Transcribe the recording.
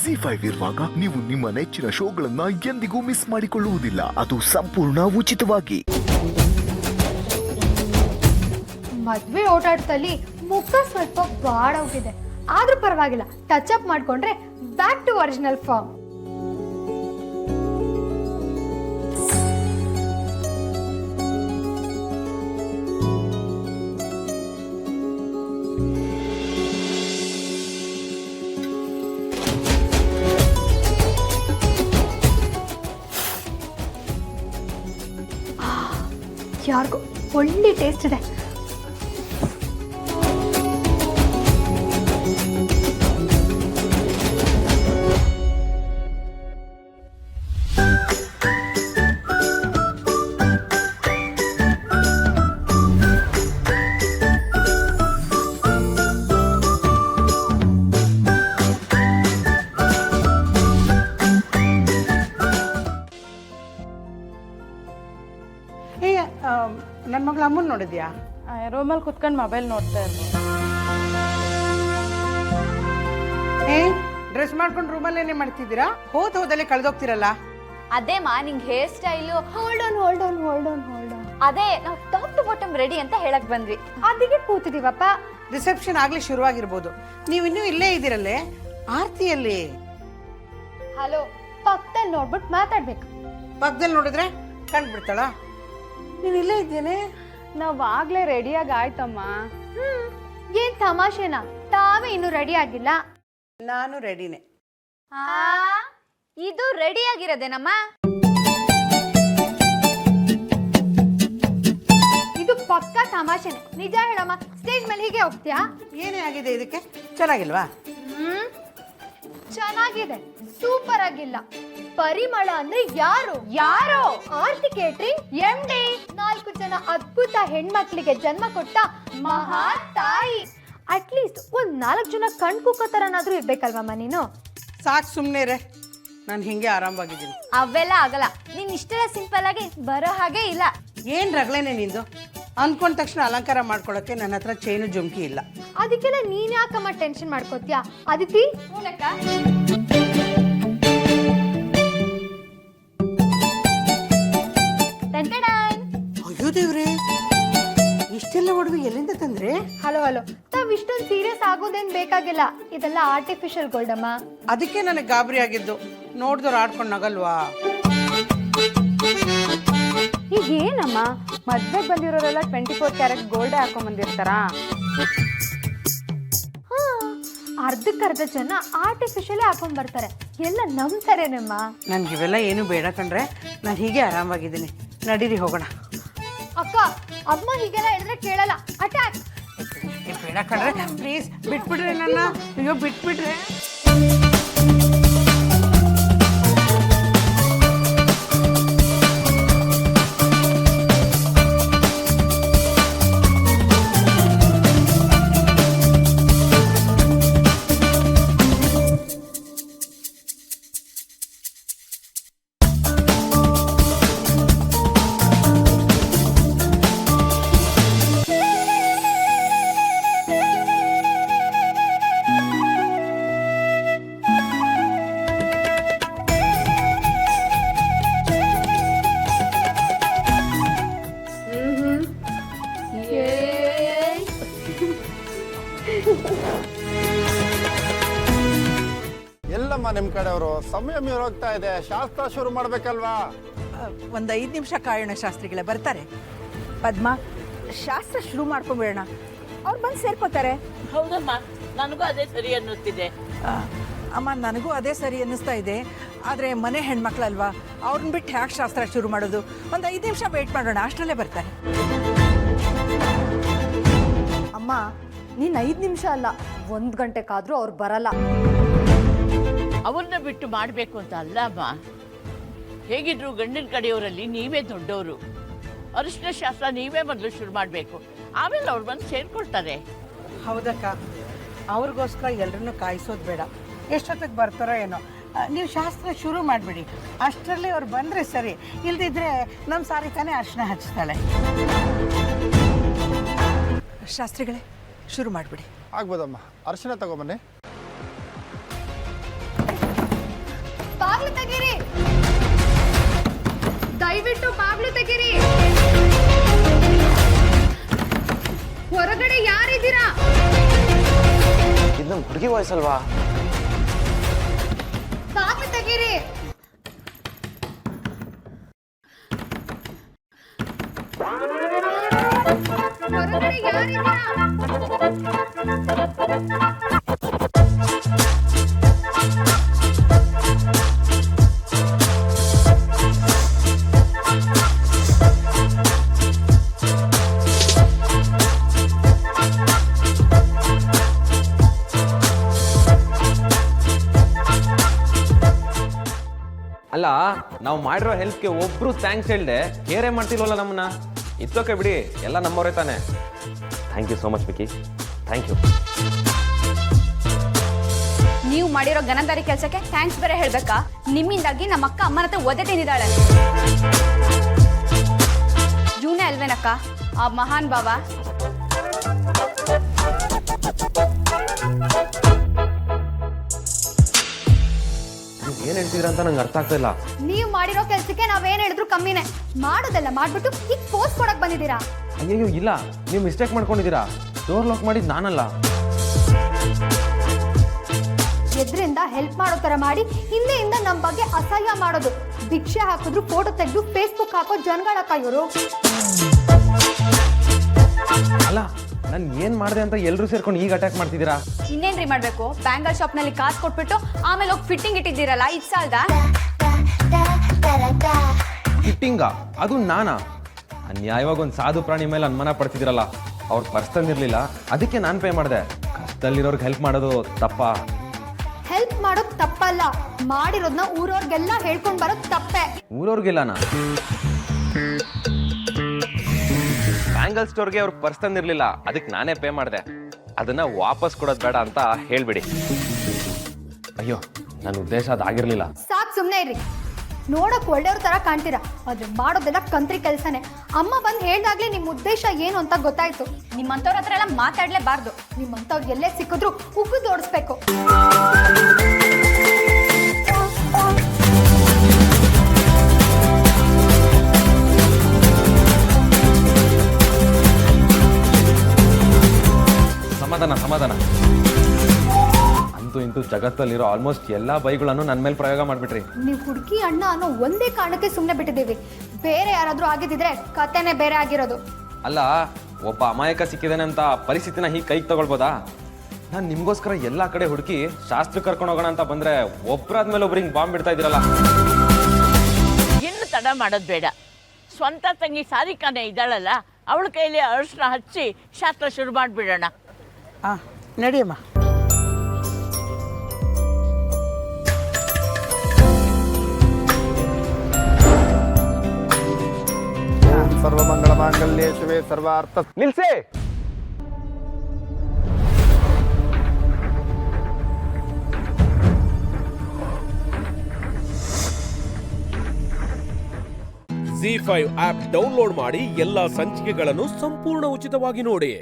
ZEE5 ಇರುವಾಗ ನೀವು ನಿಮ್ಮ ನೆಚ್ಚಿನ ಶೋಗಳನ್ನ ಎಂದಿಗೂ ಮಿಸ್ ಮಾಡಿಕೊಳ್ಳುವುದಿಲ್ಲ. ಅದು ಸಂಪೂರ್ಣ ಉಚಿತವಾಗಿ. ಮದ್ವೆ ಓಡಾಟದಲ್ಲಿ ಮುಖ ಸ್ವಲ್ಪ ಬಾಡೋಗಿದೆ, ಆದ್ರೂ ಪರವಾಗಿಲ್ಲ, ಟಚ್ ಅಪ್ ಮಾಡ್ಕೊಂಡ್ರೆ ಬ್ಯಾಕ್ ಟು ಒರಿಜಿನಲ್ ಫಾರ್ಮ್. ಯಾರಿಗೂ ಒಳ್ಳೆ ಟೇಸ್ಟ್ ಇದೆ. ನನ್ನ ಮಗಳು ಅಮ್ಮನ್ ನೋಡಿದ್ಯಾ? ರೂಮಲ್ಲಿ ಕುತ್ಕೊಂಡು ಮೊಬೈಲ್ ನೋಡ್ತಾ ಇರ್ಬೋದು. ಡ್ರೆಸ್ ಮಾಡ್ಕೊಂಡು ರೂಮಲ್ಲಿ ಏನೇ ಮಾಡ್ತಿದ್ದೀರಾ? ಹೋದಲ್ಲಿ ಕಳೆದೋಗ್ತಿರಲ್ಲ. ಅದೇ ಮಾ ನಿಂಗೆ ಹೇರ್ ಸ್ಟೈಲು. Hold on. ಅದೇ ನಾವು ಟಾಪ್ ಟು ಬಾಟಮ್ ರೆಡಿ ಅಂತ ಹೇಳಕ್ ಬಂದ್ವಿ. ಅದಕ್ಕೆ ಕೂತಿದೀವಪ್ಪ. ರಿಸೆಪ್ಷನ್ ಆಗ್ಲಿ ಶುರುವಾಗಿರ್ಬೋದು. ನೀವು ಇನ್ನೂ ಇಲ್ಲೇ ಇದ್ದೀರಲ್ಲೇ. ಆರ್ತಿಯಲ್ಲಿ ಹಲೋ, ಪಕ್ಕದಲ್ಲಿ ನೋಡ್ಬಿಟ್ಟು ಮಾತಾಡ್ಬೇಕು. ಪಕ್ಕದಲ್ಲಿ ನೋಡಿದ್ರೆ ಕಂಡ್ಬಿಡ್ತಾಳ. ನೀನ್ ಇಲ್ಲೇ ಇದ್ದೇನೆ. ನಾವ್ ಆಗ್ಲೇ ರೆಡಿಯಾಗಿ ಆಯ್ತಮ್ಮ. ಏನ್ ತಮಾಷೆನಾ? ತಾವೇ ಇನ್ನು ರೆಡಿ ಆಗಿಲ್ಲ. ನಾನು ರೆಡಿನೇ. ಇದು ರೆಡಿ ಆಗಿರೋದೇನಮ್ಮ? ಇದು ಪಕ್ಕ ತಮಾಷೆನೆ. ನಿಜ ಹೇಳಮ್ಮ, ಸ್ಟೇಜ್ ಮೇಲೆ ಹೀಗೆ ಹೋಗ್ತೀಯಾ? ಏನೇ ಆಗಿದೆ ಇದಕ್ಕೆ? ಚೆನ್ನಾಗಿಲ್ವಾ? ಚೆನ್ನಾಗಿದೆ, ಸೂಪರ್ ಆಗಿಲ್ಲ. ಪರಿಮಳ ಅಂದ್ರೆ ಯಾರು? ಆರ್ತಿ ಕೇಟ್ರಿಂಗ್ MD. 4 ಜನ ಅದ್ಭುತ ಹೆಣ್ಮಕ್ಳಿಗೆ ಜನ್ಮ ಕೊಟ್ಟ ಮಹಾ ತಾಯಿ. ಅಟ್ಲೀಸ್ಟ್ ಒಂದ್ 4 ಜನ ಕಣ್ ಕುಕ್ಕೋ ತರನಾದ್ರೂ ಇರ್ಬೇಕಲ್ವಮ್ಮ ನೀನು? ಸಾಕು, ಸುಮ್ಮನೆ ರೇ. ನಾನು ಹಿಂಗೆ ಆರಾಮವಾಗಿದ್ದೀನಿ. ಅವೆಲ್ಲ ಆಗಲ್ಲ. ನೀನ್ ಇಷ್ಟೆಲ್ಲ ಸಿಂಪಲ್ ಆಗಿ ಬರೋ ಹಾಗೆ ಇಲ್ಲ. ಏನ್ ರಗ್ಲೇನೆ ನಿಂದು? ಅನ್ಕೊಂಡ ತಕ್ಷಣ ಅಲಂಕಾರ ಮಾಡ್ಕೊಳಕ್ಕೆ ನನ್ನ ಹತ್ರ ಚೈನು ಜುಮ್ಕಿ ಇಲ್ಲ. ಅದಕ್ಕೆಲ್ಲ ನೀನ್ ಯಾಕಮ್ಮ ಟೆನ್ಷನ್ ಮಾಡ್ಕೋತೀಯ? ಅದಿತಿ, ಅಯ್ಯೋ ದೇವ್ರೆ, ಇಷ್ಟೆಲ್ಲ ಒಡವೆ ಎಲ್ಲಿಂದ ತಂದ್ರೆ? ಹಲೋ, ತಾವ್ ಇಷ್ಟೊಂದು ಸೀರಿಯಸ್ ಆಗೋದೇನ್ ಬೇಕಾಗಿಲ್ಲ. ಇದೆಲ್ಲ ಆರ್ಟಿಫಿಷಿಯಲ್ ಗೋಲ್ಡ್ ಅಮ್ಮ. ಅದಕ್ಕೆ ನನಗೆ ಗಾಬರಿ ಆಗಿದ್ದು. ನೋಡ್ದವ್ರು ಆಡ್ಕೊಂಡು ನಗಲ್ವಾ? ಈಗ ಏನಮ್ಮ, ಮದ್ವೆಗೆ ಬಂದಿರೋರೆಲ್ಲ 24 ಕ್ಯಾರೆಟ್ ಗೋಲ್ಡ್ ಹಾಕೊಂಡ್ ಬಂದಿರ್ತಾರಾ? ಅರ್ಧಕ್ಕರ್ಧ ಜನ ಆರ್ಟಿಫಿಷಿಯಲ್ ಹಾಕೊಂಡ್ ಬರ್ತಾರೆ. ಎಲ್ಲ ನಂಬ್ತಾರೇನಮ್ಮ. ನನ್ಗಿವೆಲ್ಲ ಏನು ಬೇಡ ಕಣ್ರೆ. ನಾನು ಹೀಗೆ ಆರಾಮಾಗಿದ್ದೀನಿ. ನಡೀರಿ ಹೋಗೋಣ. ಅಕ್ಕ, ಅಮ್ಮ ಹೀಗೆಲ್ಲ ಹೇಳಿದ್ರೆ ಕೇಳಲ್ಲ. ಅಟ್ಯಾಕ್. ಬೇಡ ಕಣ್ರೆ, ಪ್ಲೀಸ್ ಬಿಟ್ಬಿಡ್ರಿ ನನ್ನ. ಅಯ್ಯೋ ಬಿಟ್ಬಿಡ್ರೆ. ಎಲ್ಲಮ್ಮ ನಿಮ್ಮ ಕಡೆಯವರು? ಸಮಯ ಮೀರೋಗ್ತಾ ಇದೆ, ಶಾಸ್ತ್ರ ಶುರು ಮಾಡ್ಬೇಕಲ್ವಾ? ಒಂದು 5 ನಿಮಿಷ ಕಾಯೋಣ, ಶಾಸ್ತ್ರಿಗಳೇ ಬರ್ತಾರೆ. ಪದ್ಮ, ಶಾಸ್ತ್ರ ಶುರು ಮಾಡ್ಕೊಂಡ್ಬಿಡೋಣ, ಅವ್ರು ಬಂದು ಸೇರ್ಕೋತಾರೆ. ಹೌದಮ್ಮ, ನನಗೂ ಅದೇ ಸರಿ ಅನ್ನಿಸ್ತಿದೆ. ಅಮ್ಮ, ನನಗೂ ಅದೇ ಸರಿ ಅನ್ನಿಸ್ತಾ ಇದೆ. ಆದರೆ ಮನೆ ಹೆಣ್ಮಕ್ಳಲ್ವಾ, ಅವ್ರನ್ನ ಬಿಟ್ಟು ಹ್ಯಾಕ್ ಶಾಸ್ತ್ರ ಶುರು ಮಾಡೋದು? ಒಂದು 5 ನಿಮಿಷ ವೆಯ್ಟ್ ಮಾಡೋಣ, ಅಷ್ಟರಲ್ಲೇ ಬರ್ತಾರೆ. ಅಮ್ಮ, ನೀನ್ 5 ನಿಮಿಷ ಅಲ್ಲ, 1 ಗಂಟೆಕಾದ್ರೂ ಅವ್ರು ಬರಲ್ಲ. ಅವ್ರನ್ನ ಬಿಟ್ಟು ಮಾಡಬೇಕು ಅಂತ ಅಲ್ಲ ಅಮ್ಮ. ಹೇಗಿದ್ರು ಗಂಡಿನ ಕಡೆಯವರಲ್ಲಿ ನೀವೇ ದೊಡ್ಡವರು. ಅರಿಶಿನ ಶಾಸ್ತ್ರ ನೀವೇ ಮೊದಲು ಶುರು ಮಾಡಬೇಕು, ಆಮೇಲೆ ಅವ್ರು ಬಂದು ಸೇರ್ಕೊಳ್ತಾರೆ. ಹೌದಕ್ಕ, ಅವ್ರಿಗೋಸ್ಕರ ಎಲ್ಲರನ್ನೂ ಕಾಯಿಸೋದು ಬೇಡ. ಎಷ್ಟೊತ್ತಿಗೆ ಬರ್ತಾರೋ ಏನೋ. ನೀವು ಶಾಸ್ತ್ರ ಶುರು ಮಾಡಿಬಿಡಿ. ಅಷ್ಟರಲ್ಲಿ ಅವ್ರು ಬಂದರೆ ಸರಿ, ಇಲ್ದಿದ್ರೆ ನಮ್ಮ ಸಾರಿತಾನೆ ಅರಿಶಿನ ಹಚ್ತಾಳೆ. ಶಾಸ್ತ್ರಿಗಳೇ, ಶುರು ಮಾಡಿಬಿಡಿ. ಆಗ್ಬೋದಮ್ಮ. ಅರಿಶಿನ ತಗೊಬನ್ನಿ. ಯಾರಿದ್ದೀರಾ? ಇದು ನಮ್ಮ ಹುಡುಗಿ ವಯಸ್ಸಲ್ವಾ? ಬಾಗ್ಲು ತೆಗೀರಿ. ಹೊರಗಡೆ ಯಾರಿದ್ದೀರಾ? ಅಲ್ಲ, ನಾವು ಮಾಡಿರೋ ಹೆಲ್ಪ್ಗೆ ಒಬ್ರು ಥ್ಯಾಂಕ್ಸ್ ಹೇಳ್ದೆ ಕೇರೇ ಮಾಡ್ತಿಲ್ವಲ್ಲ ನಮ್ಮನ್ನ. ಇತ್ತೋಕೆ ಬಿಡಿ, ಎಲ್ಲ ನಮ್ಮವರೇ ತಾನೆ. Thank you so much Vicky, thank you. ನೀವು ಮಾಡಿರೋ ಗನದಾರಿ ಕೆಲಸಕ್ಕೆ ಥ್ಯಾಂಕ್ಸ್ ಬೇರೆ ಹೇಳ್ಬೇಕಾ? ನಿಮ್ಮಿಂದಾಗಿ ನಮ್ಮ ಅಕ್ಕ ಅಮ್ಮನ ಹತ್ರ ಒದೆ ತಿಂದಿದ್ದಾಳೆ. ಜೂನೇ ಅಲ್ವೇನಕ್ಕ ಆ ಮಹಾನ್ ಭಾವ? ಏನ್ ಹೇಳ್ತಿದ್ರ ಅಂತ ನಂಗೆ ಅರ್ಥ ಆಗ್ತಾ ಇಲ್ಲ. ನೀವ್ ಮಾಡಿರೋ ಕೆಲ್ಸಕ್ಕೆ ನಾವೇನ್ ಹೇಳಿದ್ರು ಕಮ್ಮಿನೇ. ಮಾಡೋದೆಲ್ಲ ಮಾಡ್ಬಿಟ್ಟು ಈಗ ಪೋಸ್ಟ್ ಕೊಡಕ್ ಬಂದಿದ್ದೀರಾ? ಅಯ್ಯೋ ಇಲ್ಲ, ನೀವು ಮಿಸ್ಟೇಕ್ ಮಾಡ್ಕೊಂಡಿದ್ದೀರಾ. ಡೋರ್ ಲಾಕ್ ಮಾಡಿದ್ ನಾನಲ್ಲ. ಎದ್ರಿಂದ ಹೆಲ್ಪ್ ಮಾಡೋ ತರ ಮಾಡಿ ಹಿಂದೆಯಿಂದ ನಮ್ ಬಗ್ಗೆ ಅಸಹ್ಯ ಮಾಡೋದು. ಭಿಕ್ಷೆ ಹಾಕಿದ್ರು ಫೋಟೋ ತೆಗೆದು ಫೇಸ್ಬುಕ್ ಹಾಕೋ ಜನಗಳಕ್ಕ ಇವರು. ಅಲ್ಲ, ನಾನು ಏನ್ ಮಾಡಿದೆ ಅಂತ ಎಲ್ಲರೂ ಸೇರ್ಕೊಂಡು ಈಗ ಅಟ್ಯಾಕ್ ಮಾಡ್ತಿದ್ದೀರಾ? ಇನ್ನೇನ್ರಿ ಮಾಡ್ಬೇಕು? ಬ್ಯಾಂಗಲ್ ಶಾಪ್ ನಲ್ಲಿ ಕಾಸು ಕೊಟ್ಬಿಟ್ಟು ಆಮೇಲೆ ಹೋಗಿ ಫಿಟ್ಟಿಂಗ್ ಇಟ್ಟಿದ್ದೀರಲ್ಲ, ಇದು ಸಾಲ್ದಾ? ಫಿಟ್ಟಿಂಗ? ಅದು ನಾನಾ? ಅನ್ಯಾಯವಾಗಿ ಒಂದು ಸಾಧು ಪ್ರಾಣಿ ಮೇಲೆ ಅನುಮಾನ ಪಡ್ತಿದ್ದೀರಲ್ಲ. ಅವ್ರ ಪರ್ಸ್ ತಂದಿರ್ಲಿಲ್ಲ, ಅದಕ್ಕೆ ನಾನು ಪೇ ಮಾಡಿದೆ. ಕಷ್ಟದಲ್ಲಿರೋರ್ಗೆ ಹೆಲ್ಪ್ ಮಾಡೋದು ತಪ್ಪಾ? ಹೆಲ್ಪ್ ಮಾಡೋದ್ ತಪ್ಪಲ್ಲ, ಮಾಡಿರೋದ್ನ ಊರವ್ರಿಗೆಲ್ಲ ಹೇಳ್ಕೊಂಡ್ ಬರೋದ್ ತಪ್ಪೆ. ಊರವ್ರಿಗೆಲ್ಲನಾ? ಬ್ಯಾಂಗಲ್ ಸ್ಟೋರ್ಗೆ ಅವ್ರ ಪರ್ಸ್ ತಂದಿರ್ಲಿಲ್ಲ, ಅದಕ್ಕೆ ನಾನೇ ಪೇ ಮಾಡಿದೆ. ಅದನ್ನ ವಾಪಸ್ ಕೊಡೋದು ಬೇಡ ಅಂತ ಹೇಳ್ಬಿಡಿ. ಅಯ್ಯೋ, ನನ್ನ ಉದ್ದೇಶ ಅದಾಗಿರ್ಲಿಲ್ಲ. ಸಾಕ್, ಸುಮ್ನೆ ಇರ್ರಿ. ನೋಡಕ್ ಒಳ್ಳೆಯವ್ರ ತರ ಕಾಣ್ತೀರಾ, ಆದ್ರೆ ಮಾಡೋದೆಲ್ಲ ಕಂತ್ರಿ ಕೆಲ್ಸನೇ. ಅಮ್ಮ ಬಂದ್ ಹೇಳ್ದಾಗ್ಲೇ ನಿಮ್ ಉದ್ದೇಶ ಏನು ಅಂತ ಗೊತ್ತಾಯ್ತು. ನಿಮ್ಮಂತವ್ರ ಹತ್ರ ಎಲ್ಲ ಮಾತಾಡ್ಲೇಬಾರ್ದು. ನಿಮ್ಮಂತವ್ರು ಎಲ್ಲೇ ಸಿಕ್ಕಿದ್ರು ಉಗ್ಗು ಓಡಿಸ್ಬೇಕು. ಸಮಾಧಾನ ಸಮಾಧಾನ. ಅಂತೂ ಇಂತೂ ಜಗತ್ತಲ್ಲಿರೋ ಆಲ್ಮೋಸ್ಟ್ ಎಲ್ಲಾ ಬೈಗಳನ್ನು ನನ್ನ ಮೇಲೆ ಪ್ರಯೋಗ ಮಾಡ್ಬಿಟ್ರಿ. ನೀವು ಹುಡುಗಿ ಅಣ್ಣ ಅನ್ನೋ ಒಂದೇ ಕಾರಣಕ್ಕೆ ಸುಮ್ಮನೆ ಬಿಟ್ಟಿದ್ದೀವಿ. ಬೇರೆ ಯಾರಾದ್ರೂ ಆಗಿದ್ದಿದ್ರೆ ಕತೆನೇ ಬೇರೆ ಆಗಿರೋದು. ಅಲ್ಲ, ಒಬ್ಬ ಅಮಾಯಕ ಸಿಕ್ಕಿದಾನೆ ಅಂತ ಪರಿಸ್ಥಿತಿನ ಹೀಗೆ ಕೈಗೆ ತಗೊಳ್ಬೋದಾ? ನಾನು ನಿಮ್ಗೋಸ್ಕರ ಎಲ್ಲಾ ಕಡೆ ಹುಡುಕಿ ಶಾಸ್ತ್ರ ಕರ್ಕೊಂಡು ಹೋಗೋಣ ಅಂತ ಬಂದ್ರೆ ಒಬ್ಬರಾದ್ಮೇಲೆ ಒಬ್ರು ಹಿಂಗೆ ಬಾಂಬ್ ಬಿಡ್ತಾ ಇದ್ದೀರಲ್ಲ. ಇನ್ನು ತಡ ಮಾಡೋದು ಬೇಡ. ಸ್ವಂತ ತಂಗಿ ಸಾರಿಕಾನೆ ಇದ್ದಾಳಲ್ಲ, ಅವಳ ಕೈಲಿ ಅರಿಶಿನ ಹಚ್ಚಿ ಶಾಸ್ತ್ರ ಶುರು ಮಾಡಿಬಿಡೋಣ. ಹಾಂ, ನಡಿಯಮ್ಮ. ಸರ್ವಮಂಗಳ ಮಾಂಗಲ್ಯೇ ಶಿವೆ ಸರ್ವಾರ್ಥ. ನಿಲ್ಸೆ. ZEE5 ಆಪ್ ಡೌನ್ಲೋಡ್ ಮಾಡಿ ಎಲ್ಲಾ ಸಂಚಿಕೆಗಳನ್ನು ಸಂಪೂರ್ಣ ಉಚಿತವಾಗಿ ನೋಡಿ.